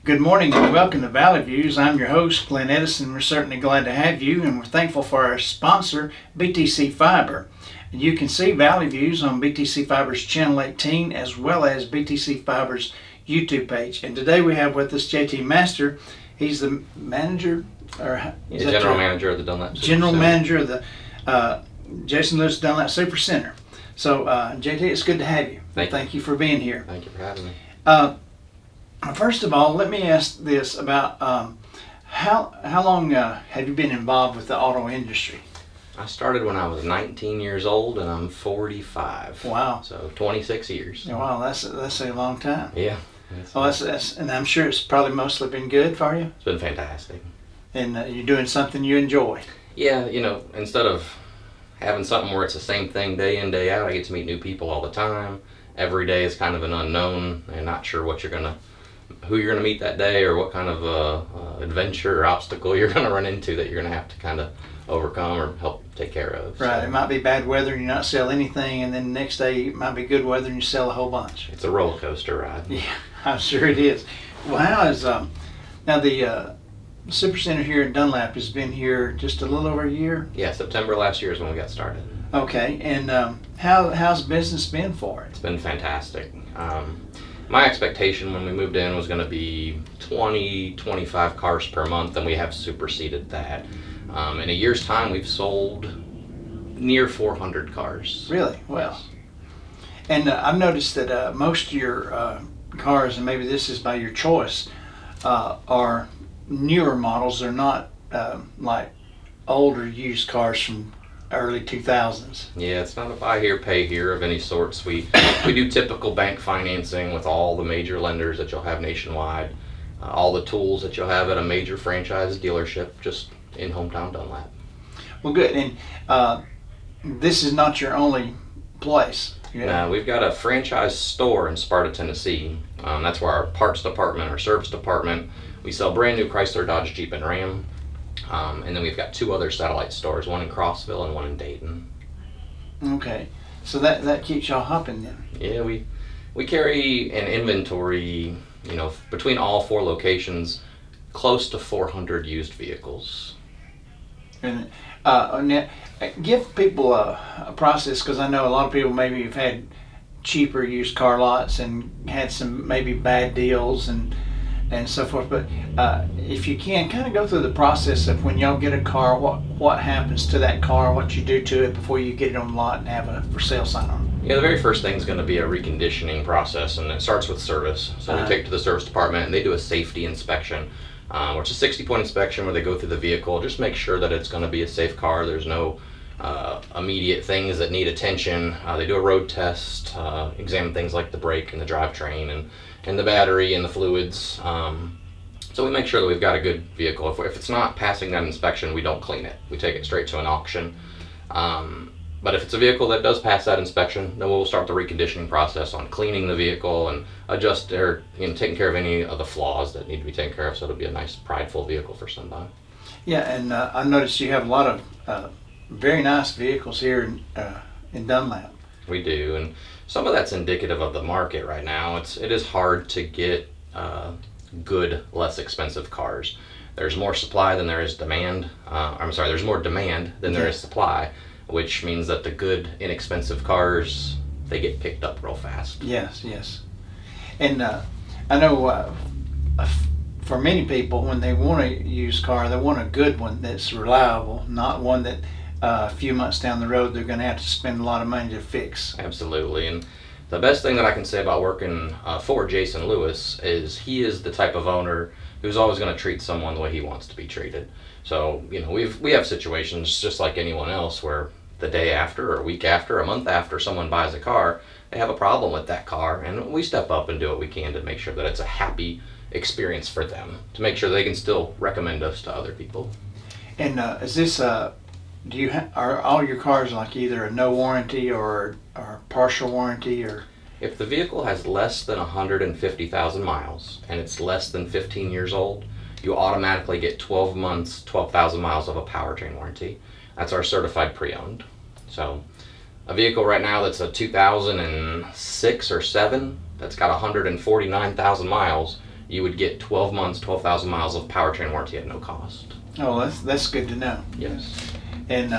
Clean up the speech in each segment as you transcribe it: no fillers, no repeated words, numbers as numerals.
Good morning and welcome to Valley Views. I'm your host, Glenn Edison. We're certainly glad to have you, and we're thankful for our sponsor, BTC Fiber. You can see Valley Views on BTC Fiber's Channel 18 as well as BTC Fiber's YouTube page. And today we have with us JT Master. He's the manager, or he's the general manager of the Dunlap Supercenter. General manager of the Jason Lewis Dunlap Supercenter. So JT, it's good to have you. Thank you for being here. Thank you for having me. First of all, let me ask this about how long have you been involved with the auto industry? I started when I was 19 years old, and I'm 45. Wow! So 26 years. Wow, that's a long time. Yeah. And I'm sure it's probably mostly been good for you. It's been fantastic. And you're doing something you enjoy. Yeah, instead of having something where it's the same thing day in, day out, I get to meet new people all the time. Every day is kind of an unknown, and not sure who you're gonna meet that day, or what kind of adventure or obstacle you're gonna run into that you're gonna have to kind of overcome or help take care of. Right. So, it might be bad weather and you not sell anything, and then the next day it might be good weather and you sell a whole bunch. it's a roller coaster ride. Yeah, I'm sure it is. Well, how is now the Supercenter here in Dunlap has been here just a little over a year? Yeah, September last year is when we got started. Okay, and how's business been for it? It's been fantastic. My expectation when we moved in was going to be 25 cars per month, and we have superseded that. In a year's time, we've sold near 400 cars. Really? Well, and I've noticed that most of your cars, and maybe this is by your choice, are newer models. They're not like older used cars from early 2000s. Yeah, it's not a buy here, pay here of any sorts. We do typical bank financing with all the major lenders that you'll have nationwide, all the tools that you'll have at a major franchise dealership, just in hometown Dunlap. Well, good. And this is not your only place. No, we've got a franchise store in Sparta, Tennessee. That's where our parts department, our service department, we sell brand new Chrysler, Dodge, Jeep, and Ram. And then we've got two other satellite stores, one in Crossville and one in Dayton. Okay, so that keeps y'all hopping then. Yeah, we carry an inventory, between all four locations, close to 400 used vehicles. And now, give people a process, because I know a lot of people maybe have had cheaper used car lots and had some maybe bad deals and so forth, but if you can kind of go through the process of when y'all get a car, what happens to that car, what you do to it before you get it on the lot and have a for sale sign on it. Yeah, the very first thing is going to be a reconditioning process, and it starts with service. So we take it to the service department and they do a safety inspection, which is a 60-point inspection where they go through the vehicle, just make sure that it's going to be a safe car. There's no immediate things that need attention. They do a road test, examine things like the brake and the drivetrain and the battery and the fluids. So we make sure that we've got a good vehicle. If it's not passing that inspection, we don't clean it. We take it straight to an auction. But if it's a vehicle that does pass that inspection, then we'll start the reconditioning process on cleaning the vehicle and taking care of any of the flaws that need to be taken care of, so it'll be a nice, prideful vehicle for somebody. Yeah, and I noticed you have a lot of very nice vehicles here in Dunlap. We do, and some of that's indicative of the market right now. It is hard to get good, less expensive cars. There's more supply than there is demand. There's more demand than there is supply, which means that the good, inexpensive cars, they get picked up real fast. Yes. And I know for many people, when they want a used car, they want a good one that's reliable, not one that a few months down the road they're going to have to spend a lot of money to fix. Absolutely. And the best thing that I can say about working for Jason Lewis is he is the type of owner who's always going to treat someone the way he wants to be treated. So, we have situations just like anyone else where the day after or a week after, a month after someone buys a car, they have a problem with that car, and we step up and do what we can to make sure that it's a happy experience for them, to make sure they can still recommend us to other people. And is this are all your cars like either a no warranty or partial warranty, or? If the vehicle has less than 150,000 miles and it's less than 15 years old, you automatically get 12 months, 12,000 miles of a powertrain warranty. That's our certified pre-owned. So a vehicle right now that's a 2006 or 7 that's got 149,000 miles, you would get 12 months, 12,000 miles of powertrain warranty at no cost. Oh, that's good to know. Yes. And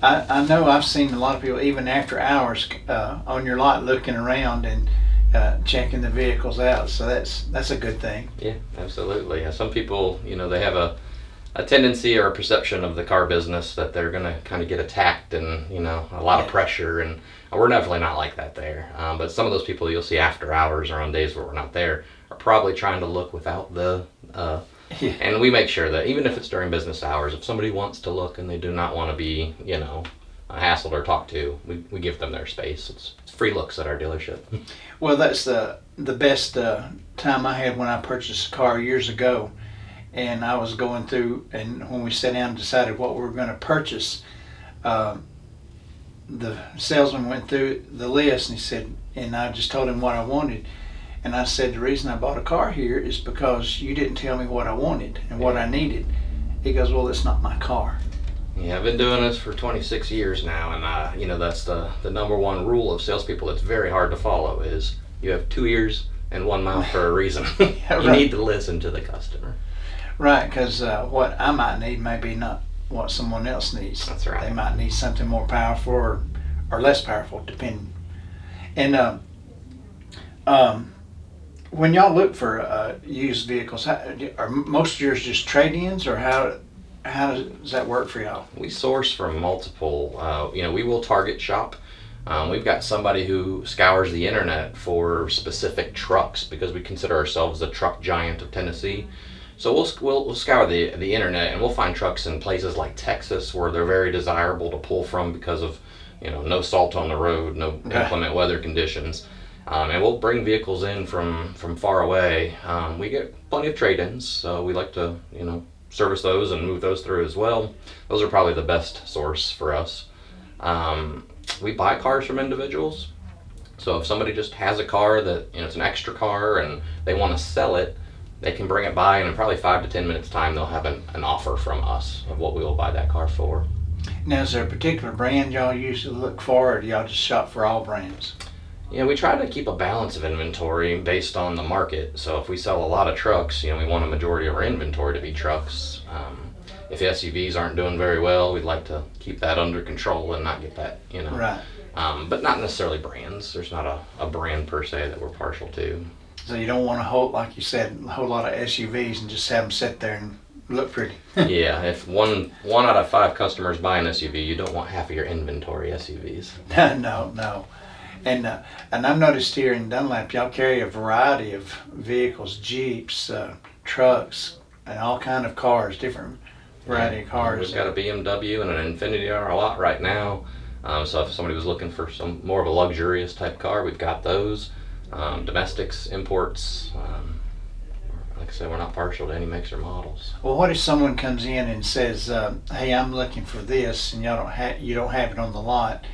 I know I've seen a lot of people, even after hours, on your lot looking around and checking the vehicles out. So that's a good thing. Yeah, absolutely. Some people, they have a tendency or a perception of the car business that they're going to kind of get attacked and, a lot of pressure. And we're definitely not like that there. But some of those people you'll see after hours or on days where we're not there are probably trying to look without the... And we make sure that even if it's during business hours, if somebody wants to look and they do not want to be, hassled or talked to, we give them their space. It's free looks at our dealership. Well, that's the best time I had when I purchased a car years ago. And I was going through, and when we sat down and decided what we were going to purchase, the salesman went through the list and he said, and I just told him what I wanted. And I said, the reason I bought a car here is because you didn't tell me what I wanted and what I needed. He goes, well, it's not my car. Yeah, I've been doing this for 26 years now, and that's the number one rule of salespeople that's very hard to follow is you have 2 ears and 1 mouth for a reason. Yeah, you right. need to listen to the customer. Right, because what I might need may be not what someone else needs. That's right. They might need something more powerful or less powerful, depending. And when y'all look for used vehicles, are most of yours just trade-ins, or how does that work for y'all? We source from multiple, we will target shop. We've got somebody who scours the internet for specific trucks because we consider ourselves the truck giant of Tennessee. So we'll scour the internet and we'll find trucks in places like Texas where they're very desirable to pull from because of, no salt on the road, no inclement weather conditions. And we'll bring vehicles in from far away. We get plenty of trade-ins, so we like to, service those and move those through as well. Those are probably the best source for us. We buy cars from individuals. So if somebody just has a car that, it's an extra car and they want to sell it, they can bring it by, and in probably 5 to 10 minutes time, they'll have an offer from us of what we will buy that car for. Now, is there a particular brand y'all usually look for, or do y'all just shop for all brands? Yeah, we try to keep a balance of inventory based on the market. So if we sell a lot of trucks, we want a majority of our inventory to be trucks. If SUVs aren't doing very well, we'd like to keep that under control and not get that, Right. But not necessarily brands. There's not a brand per se that we're partial to. So you don't want to hold, like you said, a whole lot of SUVs and just have them sit there and look pretty. Yeah, if one out of 5 customers buy an SUV, you don't want half of your inventory SUVs. No. And I've noticed here in Dunlap, y'all carry a variety of vehicles, Jeeps, trucks, and all kind of cars, different variety of cars. We've got a BMW and an Infiniti on our lot right now. So if somebody was looking for some more of a luxurious type car, we've got those. Domestics, imports. Like I said, we're not partial to any makes or models. Well, what if someone comes in and says, "Hey, I'm looking for this," and you don't have it on the lot?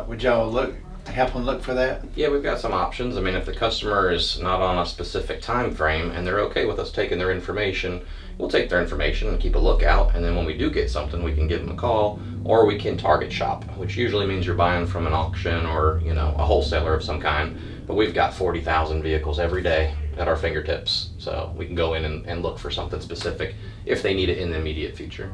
Would y'all help them look for that? Yeah, we've got some options. I mean, if the customer is not on a specific time frame and they're okay with us taking their information, we'll take their information and keep a lookout. And then when we do get something, we can give them a call, or we can target shop, which usually means you're buying from an auction or a wholesaler of some kind. But we've got 40,000 vehicles every day at our fingertips, so we can go in and look for something specific if they need it in the immediate future.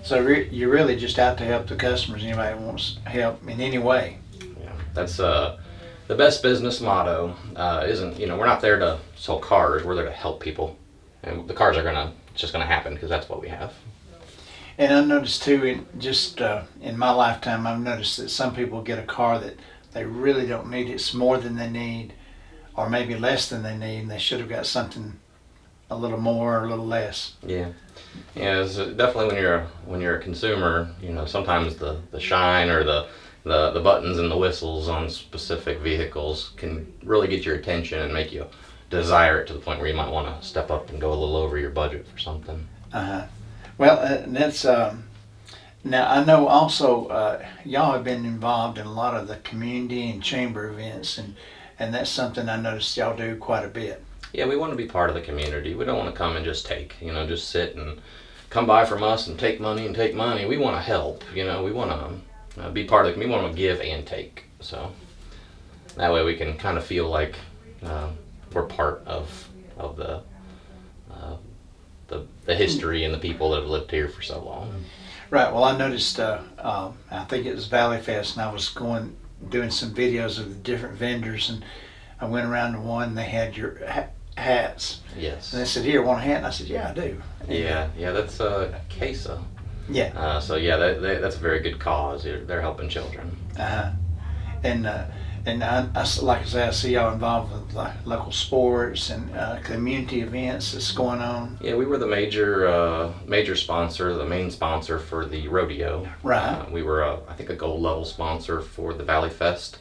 So you're really just out to help the customers. Anybody wants help in any way? Yeah, that's the best business motto. Isn't we're not there to sell cars. We're there to help people, and the cars are just gonna happen because that's what we have. And I noticed too, in my lifetime, I've noticed that some people get a car that they really don't need. It's more than they need, or maybe less than they need, and they should have got something a little more or a little less. Yeah, it's definitely when you're a consumer, sometimes the shine or the buttons and the whistles on specific vehicles can really get your attention and make you desire it to the point where you might want to step up and go a little over your budget for something. Well, that's now I know also y'all have been involved in a lot of the community and chamber events, and that's something I noticed y'all do quite a bit. Yeah, we want to be part of the community. We don't want to come and just take, just sit and come buy from us and take money. We want to help, we want to be part of the community. We want to give and take. So that way we can kind of feel like we're part of the history and the people that have lived here for so long. Right. Well, I noticed. I think it was Valley Fest, and I was doing some videos of the different vendors, and I went around to one. They had your hats. Yes. And they said, "Here, want a hat?" And I said, "Yeah, I do." And, Yeah, that's CASA. Yeah. So yeah, that's a very good cause. They're helping children. Uh-huh. And like I say, I see y'all involved with like local sports and community events that's going on. Yeah, we were the major sponsor, the main sponsor for the rodeo. Right. We were I think a gold level sponsor for the Valley Fest,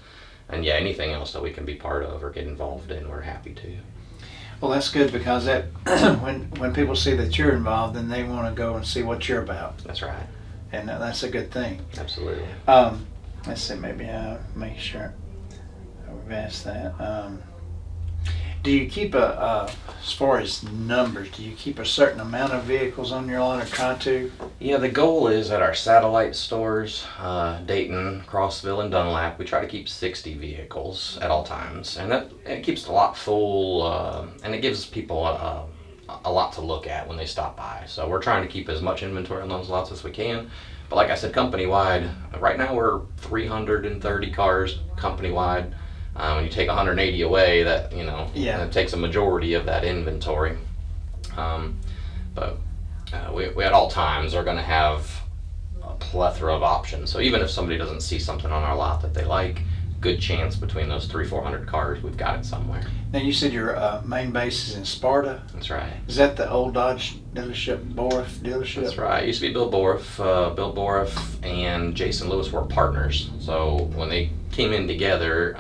and yeah, anything else that we can be part of or get involved in, we're happy to. Well, that's good, because that when people see that you're involved, then they want to go and see what you're about, That's right. and that's a good thing. Absolutely. Let's see, maybe make sure we've asked that. Do you keep as far as numbers, do you keep a certain amount of vehicles on your lot, or try to? Yeah, the goal is at our satellite stores, Dayton, Crossville, and Dunlap, we try to keep 60 vehicles at all times. And it keeps the lot full, and it gives people a lot to look at when they stop by. So we're trying to keep as much inventory on those lots as we can. But like I said, company-wide, right now we're 330 cars company-wide. When you take 180 away, that that takes a majority of that inventory. But we at all times are going to have a plethora of options. So even if somebody doesn't see something on our lot that they like, good chance between those 300-400 cars, we've got it somewhere. Now, you said your main base is in Sparta. That's right. Is that the old Dodge dealership, Borough dealership? That's right. It used to be Bill Borough. Bill Borough and Jason Lewis were partners. So when they came in together,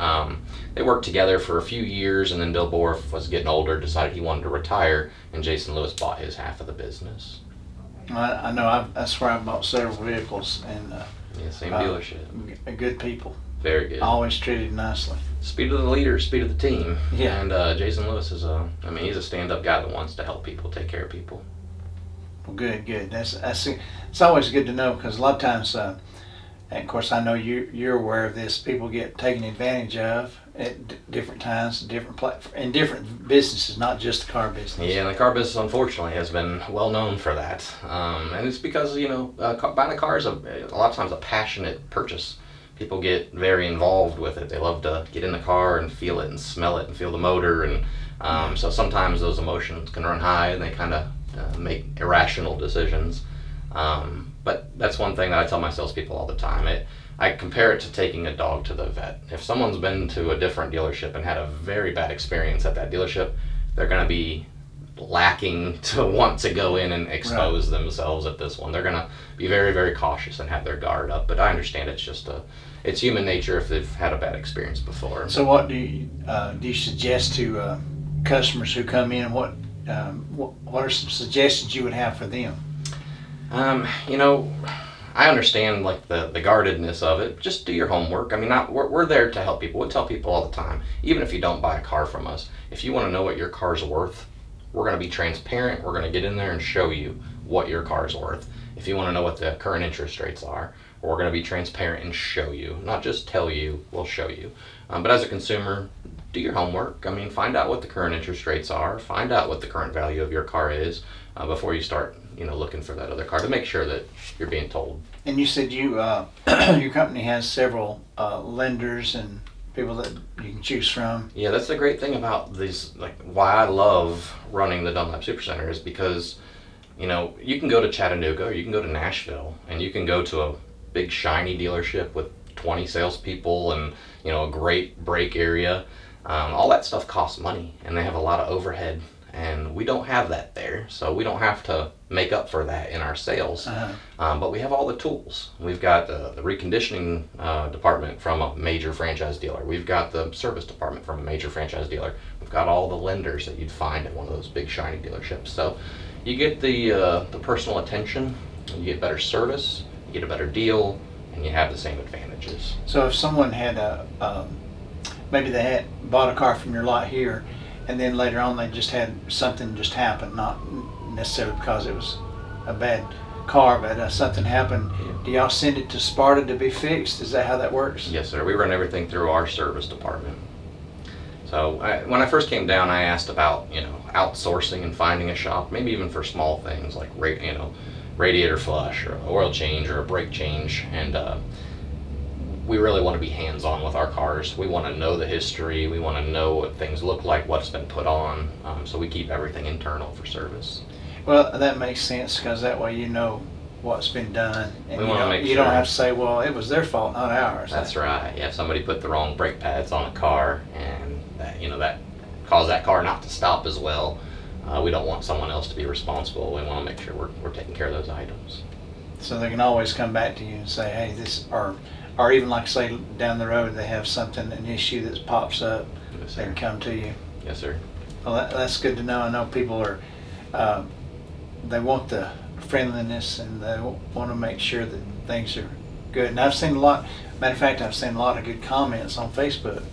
they worked together for a few years, and then Bill Borough was getting older, decided he wanted to retire, and Jason Lewis bought his half of the business. I know. That's where I've bought several vehicles, and Yeah, same dealership. good people. Very good. Always treated nicely. Speed of the leader, speed of the team. Yeah. And Jason Lewis is he's a stand-up guy that wants to help people, take care of people. Well, good. It's always good to know, because a lot of times, and of course I know you're aware of this, people get taken advantage of at different times, in different businesses, not just the car business. Yeah, and the car business unfortunately has been well known for that. And it's because, buying a car is a lot of times a passionate purchase. People get very involved with it. They love to get in the car and feel it and smell it and feel the motor. And so sometimes those emotions can run high, and they kind of make irrational decisions. But that's one thing that I tell my salespeople all the time. I compare it to taking a dog to the vet. If someone's been to a different dealership and had a very bad experience at that dealership, they're going to be lacking to want to go in and expose themselves at this one. They're going to be very, very cautious and have their guard up. But I understand it's human nature if they've had a bad experience before. So what do you suggest to customers who come in? What are some suggestions you would have for them? I understand like the guardedness of it. Just do your homework. I mean, we're there to help people. We tell people all the time, even if you don't buy a car from us, if you want to know what your car's worth, we're going to be transparent. We're going to get in there and show you what your car's worth. If you want to know what the current interest rates are, we're going to be transparent and show you, not just tell you, we'll show you. But as a consumer, do your homework. I mean, find out what the current interest rates are, find out what the current value of your car is before you start looking for that other car, to make sure that you're being told. And you said your company has several lenders and people that you can choose from. Yeah, that's the great thing about these, like why I love running the Dunlap Supercenter, is because you can go to Chattanooga or you can go to Nashville, and you can go to a big shiny dealership with 20 salespeople and a great brake area. All that stuff costs money, and they have a lot of overhead, and we don't have that there, so we don't have to make up for that in our sales. But we have all the tools. We've got the reconditioning department from a major franchise dealer. We've got the service department from a major franchise dealer. We've got all the lenders that you'd find at one of those big shiny dealerships. So you get the personal attention, you get better service, you get a better deal, and you have the same advantages. So if someone had maybe they had bought a car from your lot here, and then later on they just had something just happen, not necessarily because it was a bad car, but something happened. Do y'all send it to Sparta to be fixed? Is that how that works? Yes, sir. We run everything through our service department. So when I first came down, I asked about, outsourcing and finding a shop, maybe even for small things like, radiator flush or an oil change or a brake change. And we really want to be hands-on with our cars. We want to know the history. We want to know what things look like, what's been put on. So we keep everything internal for service. Well, that makes sense, because that way you know what's been done, and We wanna make you don't sure. have to say, well, it was their fault, not ours. That's right. Yeah, if somebody put the wrong brake pads on a car and that caused that car not to stop as well, we don't want someone else to be responsible. We want to make sure we're taking care of those items. So they can always come back to you and say, hey, this, or even like say down the road they have something, an issue that pops up, Yes, they sir. can come to you. Yes, sir. Well, that's good to know. I know people are, they want the friendliness, and they want to make sure that things are good. And I've seen a lot, matter of fact, I've seen a lot of good comments on Facebook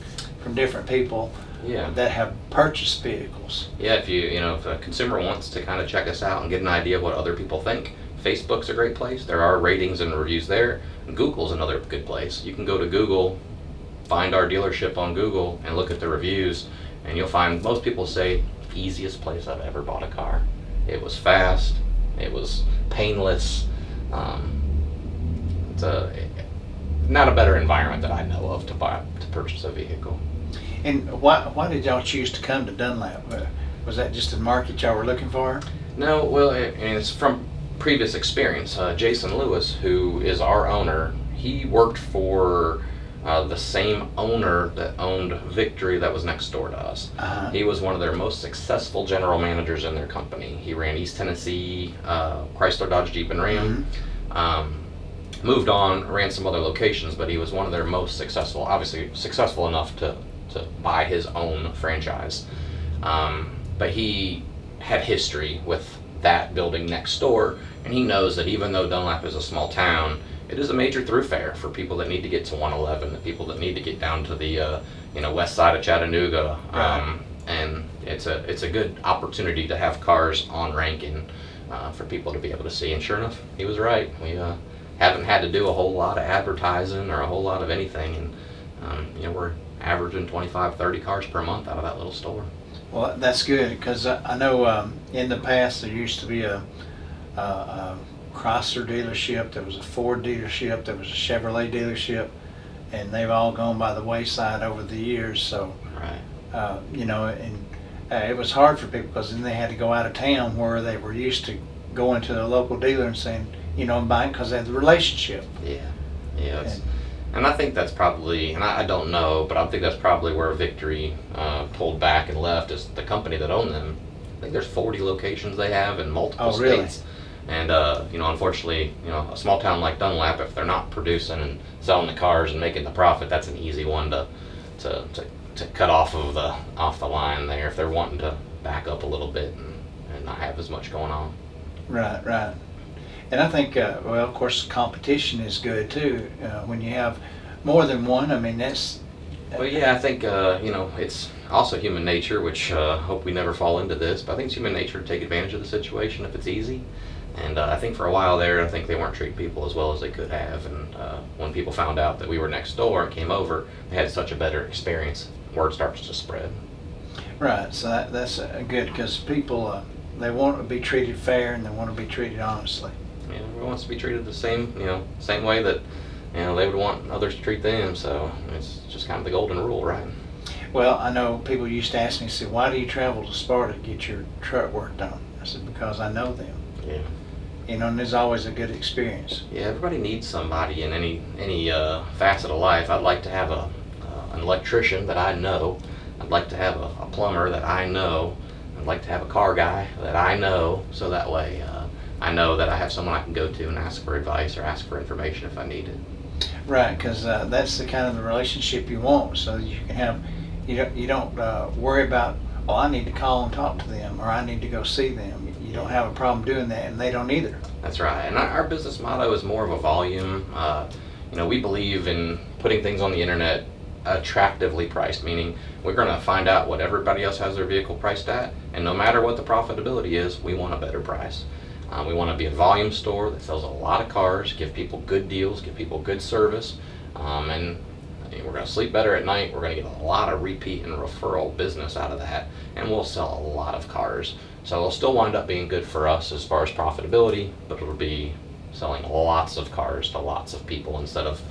from different people Yeah. that have purchased vehicles. Yeah, if a consumer wants to kind of check us out and get an idea of what other people think, Facebook's a great place. There are ratings and reviews there. And Google's another good place. You can go to Google, find our dealership on Google, and look at the reviews, and you'll find most people say, easiest place I've ever bought a car. It was fast. It was painless. It's not a better environment that I know of to purchase a vehicle. And why did y'all choose to come to Dunlap? Was that just the market y'all were looking for? No, well, it's from previous experience. Jason Lewis, who is our owner, he worked for the same owner that owned Victory that was next door to us. Uh-huh. He was one of their most successful general managers in their company. He ran East Tennessee, Chrysler, Dodge, Jeep, and Ram. Moved on, ran some other locations, but he was one of their most successful, obviously successful enough to buy his own franchise. But he had history with that building next door, and he knows that even though Dunlap is a small town, it is a major thoroughfare for people that need to get to 111, the people that need to get down to the west side of Chattanooga. Right. And it's a good opportunity to have cars on Rankin for people to be able to see. And sure enough, he was right. We haven't had to do a whole lot of advertising or a whole lot of anything, and we're averaging 25, 30 cars per month out of that little store. Well, that's good, because I know in the past there used to be a Chrysler dealership, there was a Ford dealership, there was a Chevrolet dealership, and they've all gone by the wayside over the years. So, Right. It was hard for people, because then they had to go out of town where they were used to going to a local dealer and saying, and buying, because they had the relationship. Yeah. And I think that's probably, and I don't know, but I think that's probably where Victory pulled back and left, is the company that owned them. I think there's 40 locations they have in multiple really? states. And, unfortunately, a small town like Dunlap, if they're not producing and selling the cars and making the profit, that's an easy one to cut off the line there, if they're wanting to back up a little bit and not have as much going on. Right. And I think, of course, competition is good too. When you have more than one, I mean, that's... Well, yeah, I think, it's also human nature, which hope we never fall into this, but I think it's human nature to take advantage of the situation if it's easy. And I think for a while there, I think they weren't treating people as well as they could have. And when people found out that we were next door and came over, they had such a better experience. Word starts to spread. Right, so that's good, because people, they want to be treated fair, and they want to be treated honestly. Everyone wants to be treated the same way that they would want others to treat them. So it's just kind of the golden rule, right? Well, I know people used to ask me, say, why do you travel to Sparta to get your truck worked on? I said, because I know them. Yeah. And there's always a good experience. Yeah, everybody needs somebody in any facet of life. I'd like to have an electrician that I know. I'd like to have a plumber that I know. I'd like to have a car guy that I know, so that way I know that I have someone I can go to and ask for advice or ask for information if I need it. Right, because that's the kind of the relationship you want, so you can have, you don't worry about, oh, I need to call and talk to them, or I need to go see them. You don't have a problem doing that, and they don't either. That's right, and our business motto is more of a volume. We believe in putting things on the internet attractively priced, meaning we're going to find out what everybody else has their vehicle priced at, and no matter what the profitability is, we want a better price. We want to be a volume store that sells a lot of cars, give people good deals, give people good service, and we're going to sleep better at night. We're going to get a lot of repeat and referral business out of that, and we'll sell a lot of cars. So it'll still wind up being good for us as far as profitability, but it'll be selling lots of cars to lots of people instead of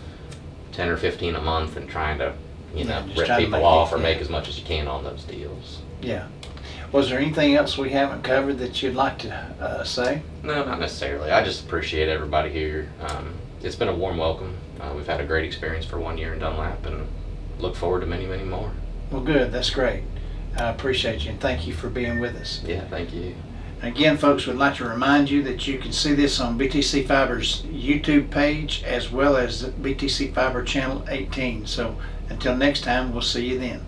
10 or 15 a month and trying to, just rip trying to people make off it, or yeah. make as much as you can on those deals. Yeah. Was there anything else we haven't covered that you'd like to say? No, not necessarily. I just appreciate everybody here. It's been a warm welcome. We've had a great experience for 1 year in Dunlap and look forward to many, many more. Well, good. That's great. I appreciate you, and thank you for being with us. Yeah, thank you. Again, folks, we'd like to remind you that you can see this on BTC Fiber's YouTube page as well as BTC Fiber Channel 18. So until next time, we'll see you then.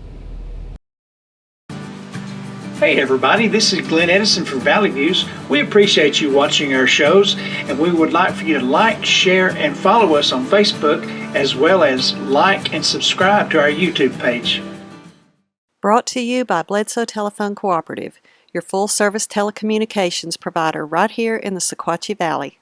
Hey everybody, this is Glenn Edison from Valley Views. We appreciate you watching our shows, and we would like for you to like, share, and follow us on Facebook, as well as like and subscribe to our YouTube page. Brought to you by Bledsoe Telephone Cooperative, your full-service telecommunications provider right here in the Sequatchie Valley.